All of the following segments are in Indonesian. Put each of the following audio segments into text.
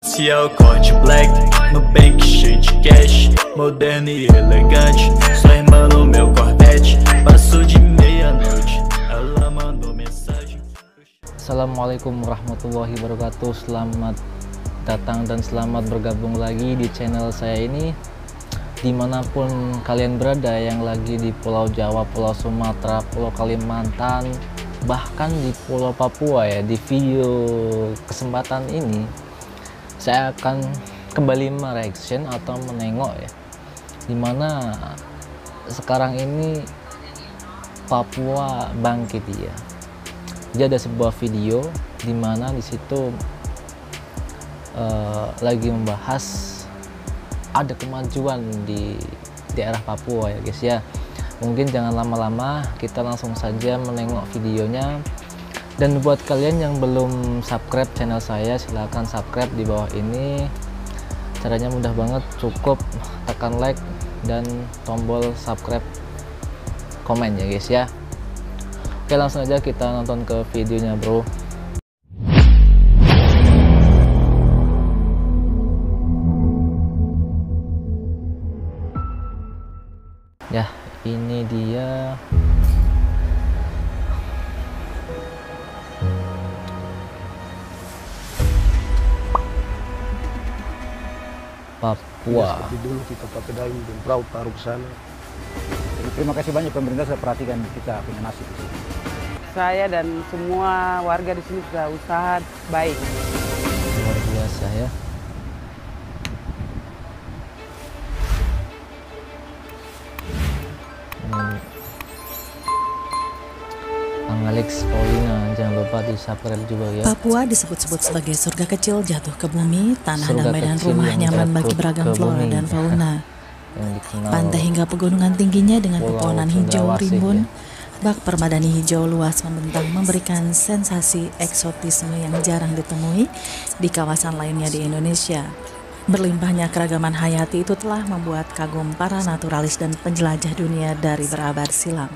Se é o corte black, no bank cheio de cash, moderno e elegante. Sua irmã no meu Corvette, passou de meia-noite, ela mandou mensagem. Assalamualaikum warahmatullahi wabarakatuh. Selamat datang dan selamat bergabung lagi di channel saya ini. Dimanapun kalian berada, yang lagi di Pulau Jawa, Pulau Sumatera, Pulau Kalimantan, bahkan di Pulau Papua ya. Di video kesempatan ini saya akan kembali mereaction atau menengok ya, dimana sekarang ini Papua bangkit ya. Jadi ada sebuah video dimana disitu lagi membahas ada kemajuan di daerah Papua ya guys ya. Mungkin jangan lama-lama, kita langsung saja menengok videonya. Dan buat kalian yang belum subscribe channel saya, silahkan subscribe di bawah ini. Caranya mudah banget, cukup tekan like dan tombol subscribe, komen ya guys ya. Oke, langsung aja kita nonton ke videonya bro. Ya, ini dia Papua. Seperti dulu kita pakai daun dan perahu taruh ke sana. Terima kasih banyak pemerintah sudah perhatikan kita punya nasib di sini. Saya dan semua warga di sini sudah usaha baik. Luar biasa ya. Alex Paulina, jangan lupa di subscribe juga ya. Papua disebut-sebut sebagai surga kecil jatuh ke bumi, tanah damai dan rumah nyaman bagi beragam flora dan fauna. Pantai hingga pegunungan tingginya dengan pepohonan hijau rimbun, bak permadani hijau luas membentang memberikan sensasi eksotisme yang jarang ditemui di kawasan lainnya di Indonesia. Berlimpahnya keragaman hayati itu telah membuat kagum para naturalis dan penjelajah dunia dari berabad silam.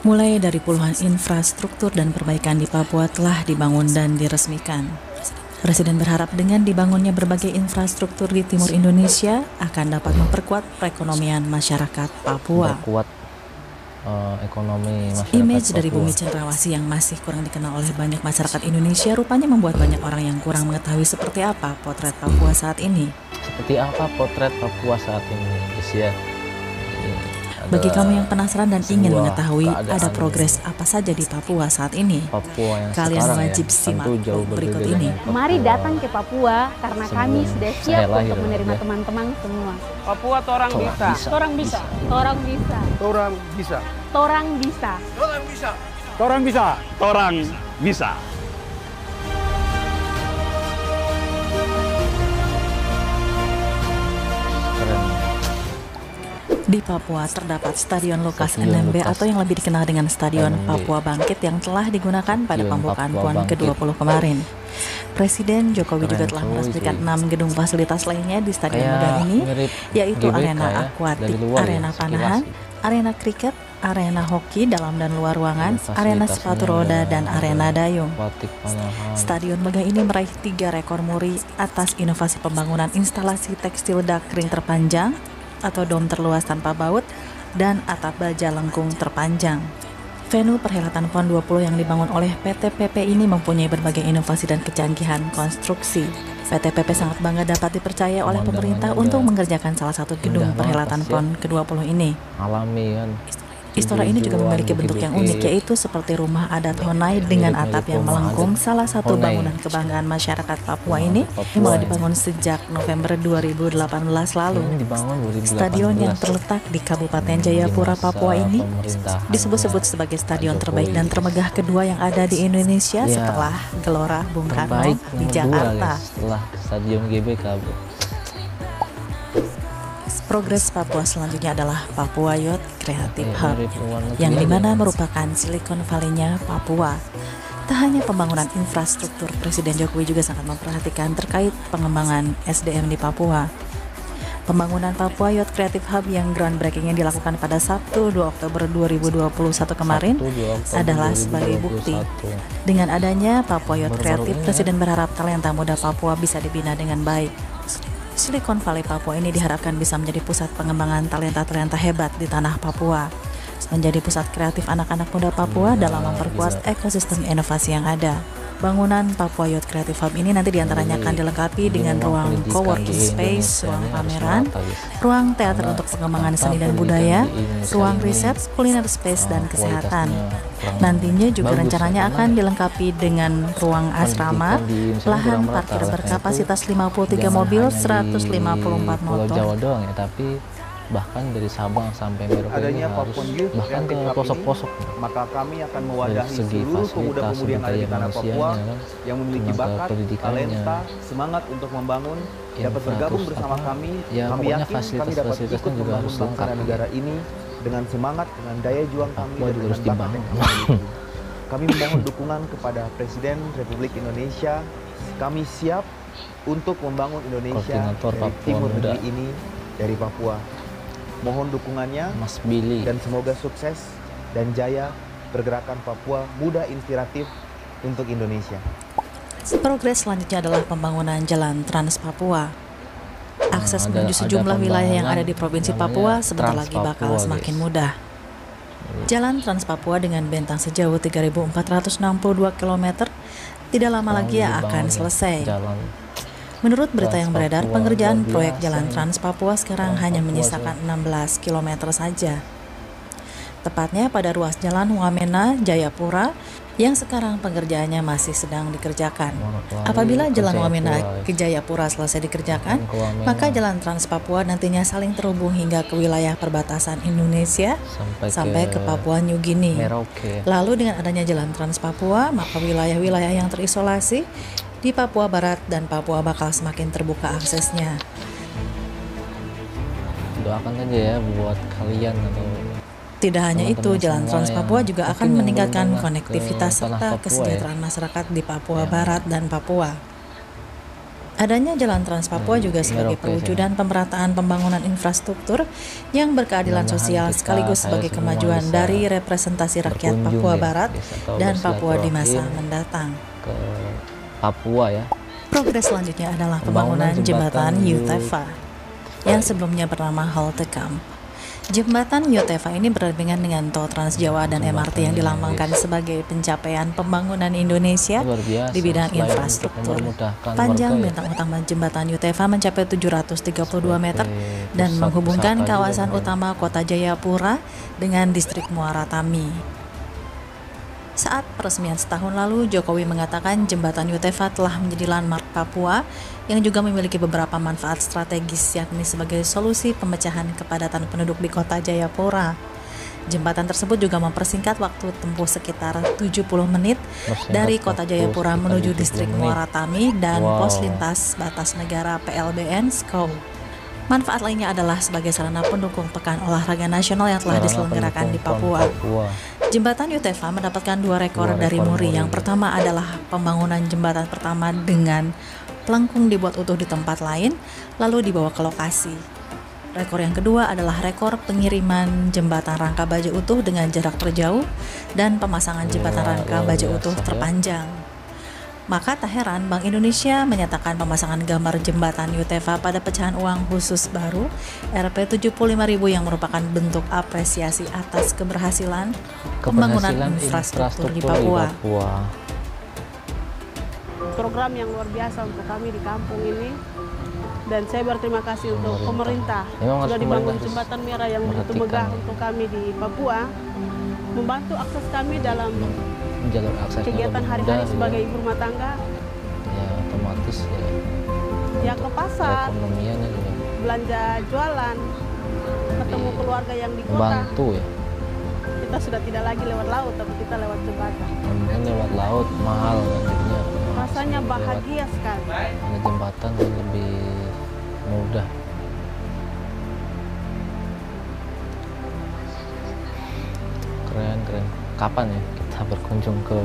Mulai dari puluhan infrastruktur dan perbaikan di Papua telah dibangun dan diresmikan. Presiden berharap dengan dibangunnya berbagai infrastruktur di timur Indonesia akan dapat memperkuat perekonomian masyarakat Papua. Memperkuat ekonomi masyarakat Image Papua. dari bumi Cendrawasih yang masih kurang dikenal oleh banyak masyarakat Indonesia rupanya membuat banyak orang yang kurang mengetahui seperti apa potret Papua saat ini. Seperti apa potret Papua saat ini guys ya. Bagi kamu yang penasaran dan ingin mengetahui ada progres apa saja di Papua saat ini, Papua yang kalian wajib ya, simak jauh berikut berbeda ini. dengan Papua. Mari datang ke Papua karena kami sudah siap lahir untuk menerima ya. teman-teman semua. Papua torang bisa. Torang bisa. Torang bisa. Orang bisa. Torang bisa. Orang bisa. Orang bisa. Orang bisa. Keren. Di Papua terdapat Stadion Lukas Stadion NMB Lukas atau yang lebih dikenal dengan Stadion NMB. Papua Bangkit yang telah digunakan pada Stadion pembukaan Papua PON Bangkit. ke-20 kemarin. Presiden Jokowi Keren, juga telah coy. meresmikan 6 gedung fasilitas lainnya di Stadion Kayak Muda ini, mirip yaitu GBK arena ya, akuatik, dari luar ya, arena sekilas panahan, sih. arena kriket, arena hoki dalam dan luar ruangan, Fasilitasnya arena sepatu roda, dan arena dayung. Aquatic panahan. Stadion megah ini meraih 3 rekor muri atas inovasi pembangunan instalasi tekstil dakring terpanjang atau dom terluas tanpa baut dan atap baja lengkung terpanjang. Venue perhelatan PON 20 yang dibangun oleh PT PP ini mempunyai berbagai inovasi dan kecanggihan konstruksi. PT PP sangat bangga dapat dipercaya oleh pemerintah untuk mengerjakan salah satu gedung Indah perhelatan banget, PON ke-20 ini. Alami kan. Istora ini juga memiliki bentuk yang unik, yaitu seperti rumah adat Honai dengan atap yang melengkung. Salah satu bangunan kebanggaan masyarakat Papua ini mulai dibangun sejak November 2018 lalu. Ini dibangun 2018. Stadion yang terletak di Kabupaten Jayapura, Papua ini Pemerintahan disebut-sebut sebagai stadion terbaik dan termegah kedua yang ada di Indonesia Ya, setelah Gelora Bung Karno terbaik di nomor 2, Jakarta. guys, setelah Stadion GBK bro. Progres Papua selanjutnya adalah Papua Youth Creative Hub, Mirip luar negeri yang aja. dimana merupakan Silicon Valley-nya Papua. Tak hanya pembangunan infrastruktur, Presiden Jokowi juga sangat memperhatikan terkait pengembangan SDM di Papua. Pembangunan Papua Youth Creative Hub yang groundbreaking-nya dilakukan pada Sabtu 2 Oktober 2021 kemarin adalah sebagai bukti. Dengan adanya Papua Youth Creative, Presiden berharap talenta muda Papua bisa dibina dengan baik. Silicon Valley Papua ini diharapkan bisa menjadi pusat pengembangan talenta-talenta hebat di tanah Papua, menjadi pusat kreatif anak-anak muda Papua dalam memperkuat ekosistem inovasi yang ada. Bangunan Papua Youth Creative Hub ini nanti diantaranya akan dilengkapi dengan ruang coworking space, ruang pameran, ruang teater untuk pengembangan seni dan budaya, ruang riset, kuliner space, dan kesehatan. Nantinya juga rencananya akan dilengkapi dengan ruang asrama, lahan parkir berkapasitas 53 mobil, 154 motor. Doang ya, tapi bahkan dari Sabang sampai Merauke Adanya harus Papua Youth bahkan ke Creative Hub pelosok-pelosok, maka kami akan dari mewadahi segi seluruh fasilitas, pemuda-pemudi yang ada di tanah Papua yang memiliki tenaga bakat, pendidikannya, talenta, semangat untuk membangun, dapat bergabung bersama kami. ya Kami pokoknya yakin kami dapat fasilitas-fasilitasnya ikut juga membangun harus bangsa lengkap dan ya. negara ini dengan semangat, dengan daya juang kami Papua dan juga dengan harus bakat dibangun. yang kami miliki. Kami memohon dukungan kepada Presiden Republik Indonesia. Kami siap untuk membangun Indonesia Koordinator dari Papua timur Muda, negeri ini, dari Papua. Mohon dukungannya Mas Billy. dan semoga sukses dan jaya pergerakan Papua muda inspiratif untuk Indonesia. Progres selanjutnya adalah pembangunan Jalan Trans Papua. Akses Ada- menuju ada sejumlah wilayah yang ada di pembangunan Provinsi namanya Papua sebentar Trans lagi bakal Papua, semakin guys. mudah. Jalan Trans Papua dengan bentang sejauh 3.462 km tidak lama lagi akan selesai. Jalan Menurut berita Trans yang beredar, Papua pengerjaan luar proyek biasa Jalan ini. Trans Papua sekarang Trans hanya Papua menyisakan 16 km saja. Tepatnya pada ruas jalan Wamena, Jayapura, yang sekarang pengerjaannya masih sedang dikerjakan. Apabila Jalan Wamena ke Jayapura selesai dikerjakan, maka Jalan Trans Papua nantinya saling terhubung hingga ke wilayah perbatasan Indonesia sampai ke Papua New Guinea. Merauke. Lalu dengan adanya Jalan Trans Papua, maka wilayah-wilayah yang terisolasi di Papua Barat dan Papua bakal semakin terbuka aksesnya. Doakan aja ya buat kalian atau Tidak hanya itu, teman-teman Jalan semua Trans yang Papua juga mungkin akan yang meningkatkan belum pernah konektivitas ke tanah serta Papua kesejahteraan masyarakat di Papua Ya. Barat dan Papua. Adanya Jalan Trans Papua juga sebagai Merauke, perwujudan pemerataan pembangunan infrastruktur yang berkeadilan Mudah-mudahan sosial kita, sekaligus saya sebagai semua kemajuan bisa dari representasi rakyat berkunjung Papua ya, Barat bisa tahu dan Papua di masa bersilaturahim mendatang. ke Papua ya. Progres selanjutnya adalah Pembangunan pembangunan jembatan jembatan Yutefa yang sebelumnya bernama Halte Camp. Jembatan Yutefa ini berdampingan dengan tol Trans Jawa dan MRT yang dilambangkan sebagai pencapaian pembangunan Indonesia Luar biasa, di bidang selain infrastruktur. untuk memudahkan Panjang warga ya. bentang utama jembatan Yutefa mencapai 732 meter dan pusat menghubungkan wisata kawasan juga, utama kota Jayapura dengan distrik Muara Tami. Saat peresmian setahun lalu, Jokowi mengatakan jembatan Yutefa telah menjadi landmark Papua yang juga memiliki beberapa manfaat strategis, yakni sebagai solusi pemecahan kepadatan penduduk di kota Jayapura. Jembatan tersebut juga mempersingkat waktu tempuh sekitar 70 menit dari kota Jayapura menuju distrik Muara Tami dan pos lintas batas negara PLBN Skau. Manfaat lainnya adalah sebagai sarana pendukung Pekan Olahraga Nasional yang telah diselenggarakan di Papua. Jembatan Yutefa mendapatkan 2 rekor dari Muri. Yang pertama adalah pembangunan jembatan pertama dengan pelengkung dibuat utuh di tempat lain, lalu dibawa ke lokasi. Rekor yang kedua adalah rekor pengiriman jembatan rangka baja utuh dengan jarak terjauh dan pemasangan jembatan rangka baja utuh terpanjang. Maka tak heran Bank Indonesia menyatakan pemasangan gambar jembatan Yutefa pada pecahan uang khusus baru Rp75.000 yang merupakan bentuk apresiasi atas keberhasilan pembangunan infrastruktur di Papua. Program yang luar biasa untuk kami di kampung ini, dan saya berterima kasih untuk pemerintah sudah dibangun jembatan merah yang begitu megah untuk kami di Papua, membantu akses kami dalam jalur aksesnya kegiatan hari-hari sebagai ibu rumah tangga, ya otomatis ya ke pasar, perekonomiannya juga belanja jualan, ketemu keluarga yang di kota. bantu ya. Kita sudah tidak lagi lewat laut, tapi kita lewat jembatan. Mungkin lewat laut mahal kan jadinya. Rasanya bahagia sekali. Ada jembatan yang lebih mudah. Keren. Kapan ya kita berkunjung ke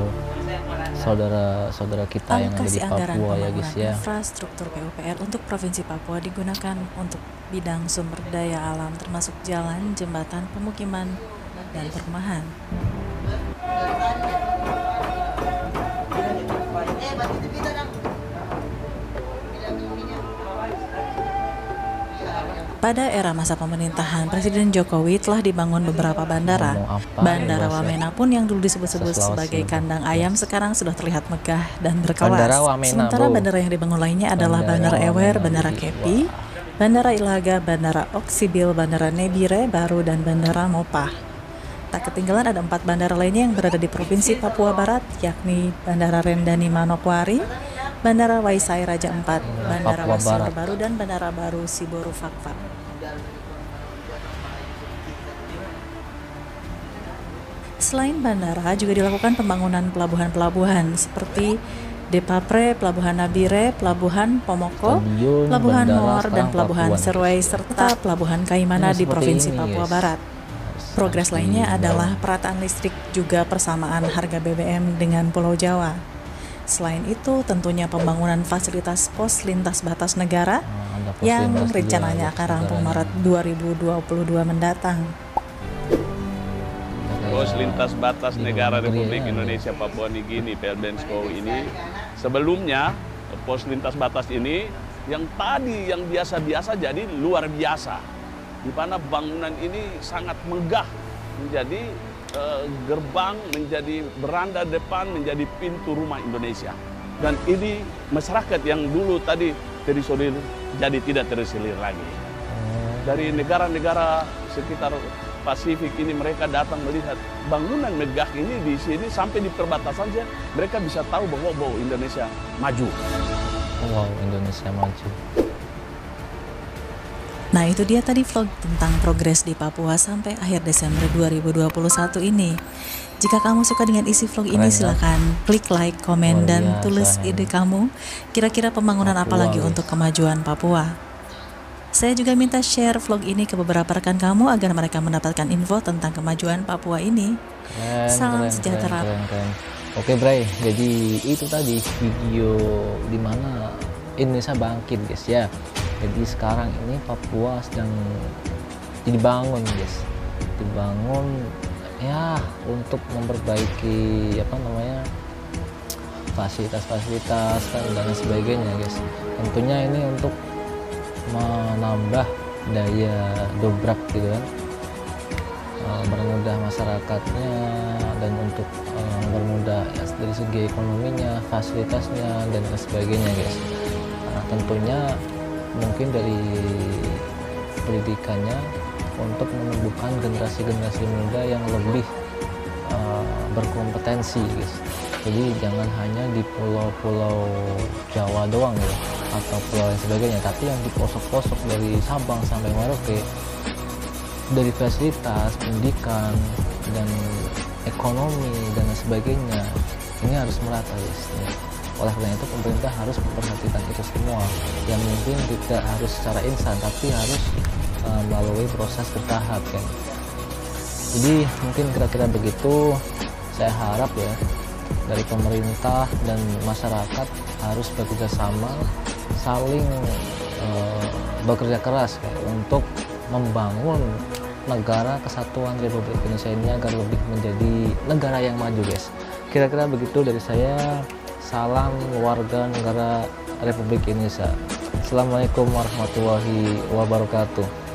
saudara-saudara kita yang ada di Papua ya guys ya. Infrastruktur PUPR untuk Provinsi Papua digunakan untuk bidang sumber daya alam termasuk jalan, jembatan, pemukiman, dan perumahan. Pada era masa pemerintahan Presiden Jokowi telah dibangun beberapa bandara. Bandara Wamena pun yang dulu disebut-sebut sebagai kandang ayam sekarang sudah terlihat megah dan berkelas. Sementara bandara yang dibangun lainnya adalah Bandara Ewer, Bandara Kepi, Bandara Ilaga, Bandara Oksibil, Bandara Nebire Baru, dan Bandara Mopah. Tak ketinggalan ada 4 bandara lainnya yang berada di Provinsi Papua Barat, yakni Bandara Rendani Manokwari, Bandara Waisai Raja 4, Bandara Wasor Baru, dan Bandara Baru Siboru Fakfak. Selain bandara, juga dilakukan pembangunan pelabuhan-pelabuhan seperti Depapre, Pelabuhan Nabire, Pelabuhan Pomoko, Pelabuhan Mor, dan Pelabuhan Serwai, serta Pelabuhan Kaimana di Provinsi Papua Barat. Progres lainnya adalah perataan listrik, juga persamaan harga BBM dengan Pulau Jawa. Selain itu, tentunya pembangunan fasilitas pos lintas batas negara yang rencananya akan rampung Maret 2022 mendatang. Pos lintas batas negara Republik Indonesia Papua Nugini (PLBNSCO) ini sebelumnya pos lintas batas ini yang tadi yang biasa-biasa jadi luar biasa, di mana bangunan ini sangat megah, menjadi gerbang, menjadi beranda depan, menjadi pintu rumah Indonesia. Dan ini masyarakat yang dulu tadi terisolir jadi tidak terisolir lagi. Dari negara-negara sekitar Pasifik ini mereka datang melihat bangunan megah ini di sini, sampai di perbatasan saja mereka bisa tahu bahwa Indonesia maju. Wow, Indonesia maju. Nah, itu dia tadi vlog tentang progres di Papua sampai akhir Desember 2021 ini. Jika kamu suka dengan isi vlog ini, silakan klik like, komen, dan tulis ide kamu. Kira-kira pembangunan apa lagi untuk kemajuan Papua? Saya juga minta share vlog ini ke beberapa rekan kamu agar mereka mendapatkan info tentang kemajuan Papua ini. Salam sejahtera. Oke Bray, jadi itu tadi video dimana Indonesia bangkit guys ya. Jadi sekarang ini Papua sedang dibangun guys, dibangun ya untuk memperbaiki fasilitas-fasilitas dan sebagainya guys. Tentunya ini untuk menambah daya dobrak gitu kan, mempermudah masyarakatnya dan untuk mempermudah ya, dari segi ekonominya, fasilitasnya dan sebagainya guys. Nah, tentunya mungkin dari pendidikannya untuk menumbuhkan generasi-generasi muda yang lebih berkompetensi guys. Jadi jangan hanya di pulau-pulau Jawa doang ya, atau pulau yang sebagainya, tapi yang di pelosok-pelosok dari Sabang sampai Merauke, dari fasilitas, pendidikan, dan ekonomi dan sebagainya ini harus merata guys. Oleh karena itu pemerintah harus memperhatikan itu semua, yang mungkin tidak harus secara instan tapi harus melalui proses bertahap kan. Jadi mungkin kira-kira begitu. Saya harap ya dari pemerintah dan masyarakat harus bekerja sama, saling bekerja keras ya, untuk membangun negara kesatuan Republik Indonesia ini agar lebih menjadi negara yang maju guys. Kira-kira begitu dari saya. Salam warga negara Republik Indonesia. Assalamualaikum warahmatullahi wabarakatuh.